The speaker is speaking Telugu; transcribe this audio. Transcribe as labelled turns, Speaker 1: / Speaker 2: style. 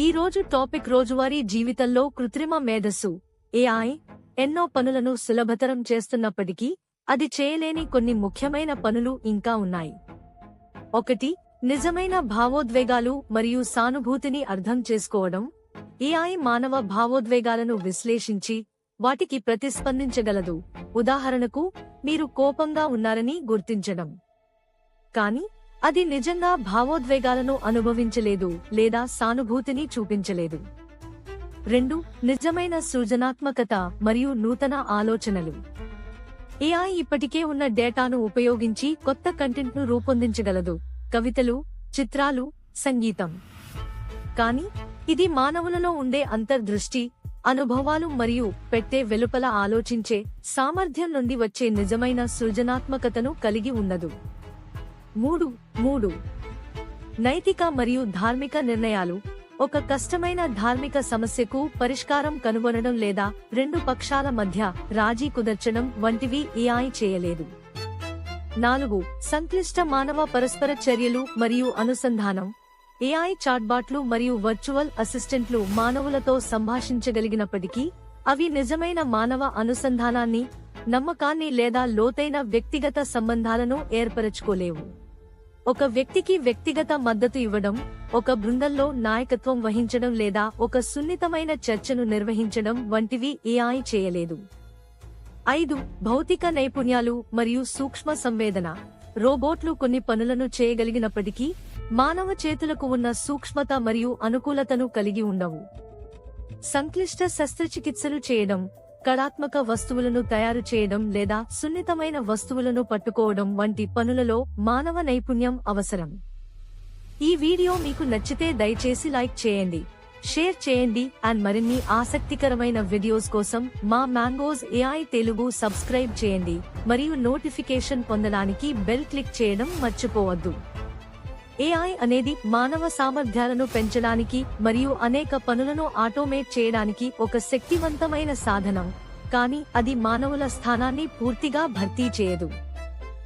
Speaker 1: ఈ రోజు టాపిక్ రోజువారీ జీవితంలో కృత్రిమ మేధస్సు ఏఐ ఎన్నో పనులను సులభతరం చేస్తున్నప్పటికీ అది చేయలేని కొన్ని ముఖ్యమైన పనులు ఇంకా ఉన్నాయి. 1. నిజమైన భావోద్వేగాలు మరియు సానుభూతిని అర్థం చేసుకోవడం. ఏఐ మానవ భావోద్వేగాలను విశ్లేషించి వాటికి ప్రతిస్పందించగలదు. ఉదాహరణకు, మీరు కోపంగా ఉన్నారని గుర్తించడం. కానీ అది నిజంగా భావోద్వేగాలను అనుభవించలేదు లేదా సానుభూతిని చూపించలేదు. 2. నిజమైన సృజనాత్మకత మరియు నూతన ఆలోచనలు. ఏఐ ఇప్పటికే ఉన్న డేటాను ఉపయోగించి కొత్త కంటెంట్ను రూపొందించగలదు, కవితలు, చిత్రాలు, సంగీతం. కానీ ఇది మానవులలో ఉండే అంతర్దృష్టి, అనుభవాలు మరియు పెట్టే వెలుపల ఆలోచించే సామర్థ్యం నుండి వచ్చే నిజమైన సృజనాత్మకతను కలిగి ఉండదు. 3. నైతిక మరియు ధార్మిక నిర్ణయాలు. ఒక కష్టమైన ధార్మిక సమస్యకు పరిష్కారం కనుగొనడం లేదా రెండు పక్షాల మధ్య రాజీ కుదర్చడం వంటివి ఏఐ చేయలేదు. 4. సంక్లిష్ట మానవ పరస్పర చర్యలు మరియు అనుసంధానం. ఏఐ చాట్బాట్లు మరియు వర్చువల్ అసిస్టెంట్లు మానవులతో సంభాషించగలిగినప్పటికీ అవి నిజమైన మానవ అనుసంధానాన్ని, నమ్మకాన్ని లేదా లోతైన వ్యక్తిగత సంబంధాలను ఏర్పరచుకోలేవు. ఒక వ్యక్తికి వ్యక్తిగత మద్దతు ఇవ్వడం, ఒక బృందంలో నాయకత్వం వహించడం లేదా ఒక సున్నితమైన చర్చను నిర్వహించడం వంటివి ఏఐ చేయలేదు. 5. భౌతిక నైపుణ్యాలు మరియు సూక్ష్మ సంవేదన. రోబోట్లు కొన్ని పనులను చేయగలిగినప్పటికీ మానవ చేతులకు ఉన్న సూక్ష్మత మరియు అనుకూలతను కలిగి ఉండవు. సంక్లిష్ట శస్త్రచికిత్సలు చేయడం, కళాత్మక వస్తువులను తయారు చేయడం లేదా సున్నితమైన వస్తువులను పట్టుకోవడం వంటి పనులలో మానవ నైపుణ్యం అవసరం. ఈ వీడియో మీకు నచ్చితే దయచేసి లైక్ చేయండి, షేర్ చేయండి అండ్ మరిన్ని ఆసక్తికరమైన వీడియోస్ కోసం మా మ్యాంగోస్ ఏఐ తెలుగు సబ్స్క్రైబ్ చేయండి మరియు నోటిఫికేషన్ పొందడానికి బెల్ క్లిక్ చేయడం మర్చిపోవద్దు. ఏఐ అనేది మానవ సామర్థ్యాలను పెంచడానికి మరియు అనేక పనులను ఆటోమేట్ చేయడానికి ఒక శక్తివంతమైన సాధనం, కానీ అది మానవుల స్థానాన్ని పూర్తిగా భర్తీ చేయదు.